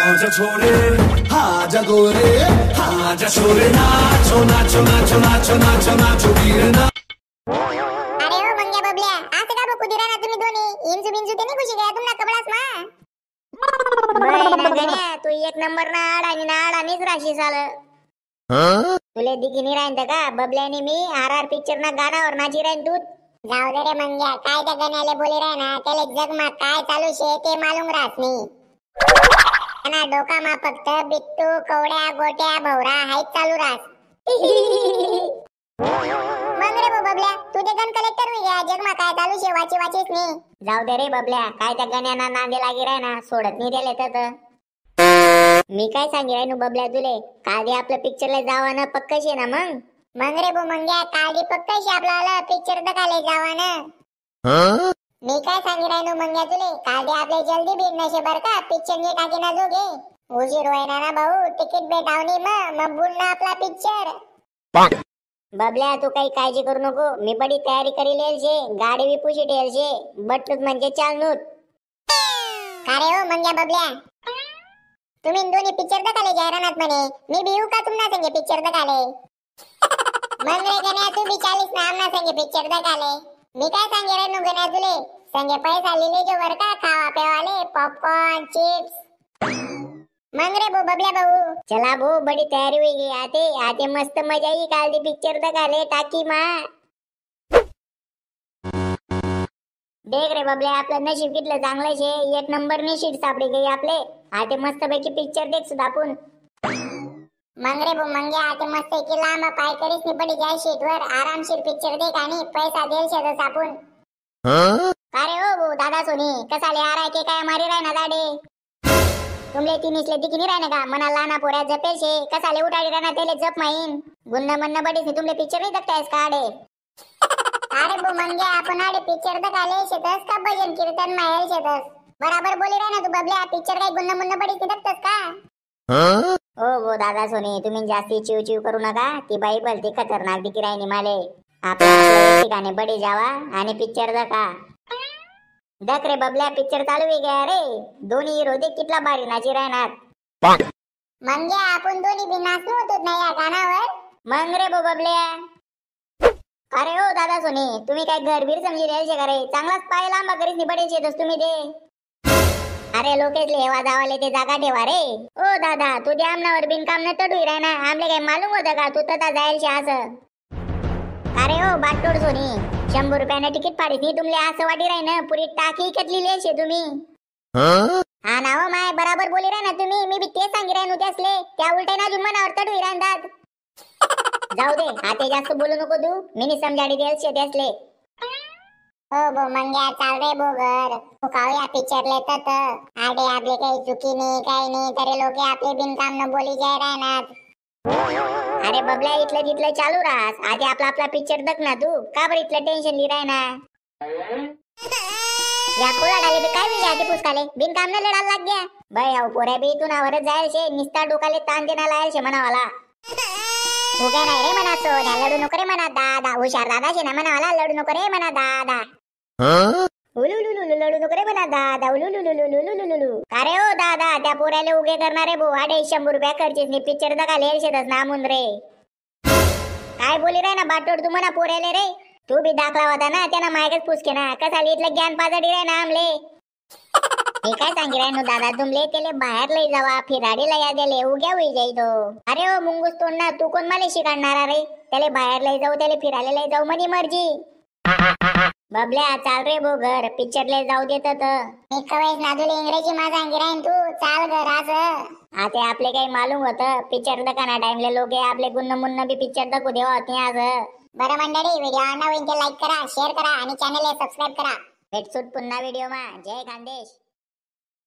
आजा छोरे आजा गोरे आजा छोरे नाचो नाचो नाचो नाचो नाचो नाचो वीर ना। अरे ओ मंग्या बबल्या असं का बघू दिरा ना तुम्ही दोन्ही इंजू बिंजू ते नाही खुशी गया तुमना कबळास मा बाई ना गण्या तू एक नंबर ना आडानीच राशी साल तुले दिगिनी राहते का बबल्याने मी आरआर पिक्चर ना गाण्यावर नाची राहीन तू जाऊ दे रे मंग्या काय त्या गण्याले बोली राह ना त्याला जगमा काय चालू शे ते मालूम राहत नाही ना डोका मा फक्त बिट्टू कवड्या गोट्या भवरा हाईत चालू राहत मग रे बबल्या तू ते गन कलेक्टर होई गया जगमा काय चालू शे वाची वाचीच नाही जाऊ दे रे बबल्या काय त्या गण्याना नांदे लागी राह ना सोडत नाही त्याले तर मी काय सांगी राय नु बबल्या तुले काल आपलं पिक्चरला जावा ना पक्का शे ना मग रे बो मंग्या काल पक्का शे आपल्याला पिक्चर बघायला जावा ना मी काय सांगी राय नु मंग्या तुले काल आपले जल्दी भेटना शे बर का पिक्चर ने टाकी ना जोगे उशीर होईना ना भाऊ तिकीट भेटावनी मग बोलना आपला पिक्चर बबल्या तू काही काळजी करू नको मी बडी तयारी करी लेल शे गाडी भी पुशी ठेल शे बटूत म्हणजे चालनूत का रे ओ मंग्या बबल्या तुम्ही दोन्ही पिक्चर बघाले जाहिरात म्हणे मी भी येऊ का तुम्हाला संगे पिक्चर बघाले मग रे गण्या तू भी 40 ना आमना संगे पिक्चर बघाले मी काय सांगे रे नु गण्या तुले संगे पैसा लिले जो वर का खावा पेवाले पॉपकॉर्न चिप्स मग रे बो बबल्या भाऊ चला भो बड़ी तयारी हुई गई आते मस्त मजा ही काल दी पिक्चर बघाले टाकी मा देख रे बबल्या आपलं नशीब कितलं चांगलं शे एक नंबर ने शीट सापडी गई आपले आते मस्त पैकी पिक्चर देख सुद्धा आपण मग रे बो मंग्या आते मस्त की लांब पाय करीस नि पडी जाय शीट वर आरामशीर पिक्चर देख आणि पैसा देल शेदस आपण का रे ओ बो दादा सोनी कसाले आराय के काय मारी राय ना दाडे तुमले तिनीसले दिखनी राय का मना लाना पोऱ्या जपेल शे कसाले उठाडी राना तेले जप माईन गुन्ना मन्ना बडीस नि तुमले पिक्चर नाही देखतायस का आडे अरे बो मंग्या आपण आडे पिक्चर बघाले शेतस का भजन कीर्तन मायल शेतस बराबर बोली राय ना तू बबल्या पिक्चर काय गुन्ना मुन्ना बडीस नि देखतास का ओ वो दादा सोनी तुम्ही जास्ती चिव चिव करू नका ती बाई भलती खतरनाक दिकी रायनी माले आपल्या ठिकाणी बडी जावा आणि पिक्चर देखा देख रे बबल्या पिक्चर चालू आहे गया रे दोन्ही हिरो देख कितला भारी नाची राहणार मंग्या आपण दोन्ही भी नाचलो होतो ना या गाण्यावर मग रे बो बबल्या अरे ओ दादा सोनी तुम्ही काय घरबीर समजी राहिले का रे चांगलाच पाय लांबा करीस निबडेल शेतस तुम्ही ते अरे लोकेसले हेवा जावाले ते जागा ठेवा रे ओ दादा तू दे आमनावर बिनकाम न तडुई राय ना आमले काय मालूम होतं का तू तता जायल शे असं अरे ओ बाटोड सोनी 100 रुपयाने तिकीट फाडीस नी तुमले असं वाटी राय ना पुरी टाकी कतली लेल शे तुम्ही हा ना हो माय बराबर बोली राय ना तुम्ही मी भी ते सांगी राय नु त्यासले त्या उलटे ना जुमनावर तडुई रांदात जाऊ दे आते जास्त बोलू नको तू मिनी समजाडी देल शे त्यासले ओ बो मंग्या चाल रे बो घर फुकावया पिक्चर लेतात आडे आपले काही चुकी नाही तरे लोके आपले बिनकाम न बोली जाय राहणार अरे बबल्या इथलं तिथलं चालू राहस आधी आपला आपला पिक्चर बघ ना तू का बरं इथलं टेन्शन ली राय ना या कोलाडाले बी काय विचारते पुसकाले बिनकाम न लढायला लाग गया बाई आऊ पोऱ्या बी तू नावरच जायल शे निस्ता डोकाले ताण देना लायल शे मनावाला हो गया नाही रे मना सोन्या लढू नको रे मना दादा हुशार दादा शे ना मनावाला लढू नको रे मना दादा उलुलुलुलु लढू नको रे मना दादा उलुलुलुलुलुलुलु अरे ओ दादा त्या पोऱ्याले उगे करणारे बो आडे 100 रुपया खर्चीस नि पिक्चर दगा लेल शेतस नामून रे काय बोली रे ना बाटोड तू मना पोऱ्याले रे तू भी दाखला होता ना त्याना मायकच पुसके ना कसा इथलं ज्ञान पाजडी रे ना आमले मी काय सांगी राय नु दादा तुमले तेले बाहेर लई जावा फिराडीला या देले उग्या होई जाई तो अरे ओ मुंगूस तोंड ना तू कोण माले शिकाडणार रे तेले बाहेर लई जाऊ तेले फिरायला लई जाऊ मनी मर्जी बबल्या चाल रे बो घर पिक्चर ले जाऊ देतात मी कवेस ना तुले इंग्रजी मा सांगी राय तू चाल घर आज आते आपले काही मालूम होतं पिक्चर दकाना टाइमले लोके आपले गुन्न मुन्न भी पिक्चर दकू देवा होती आज बरं मंडळी व्हिडिओ आवडला लाईक करा शेअर करा आणि चॅनलला सबस्क्राइब करा भेटसूट पुन्हा व्हिडिओ मा जय खानदेश।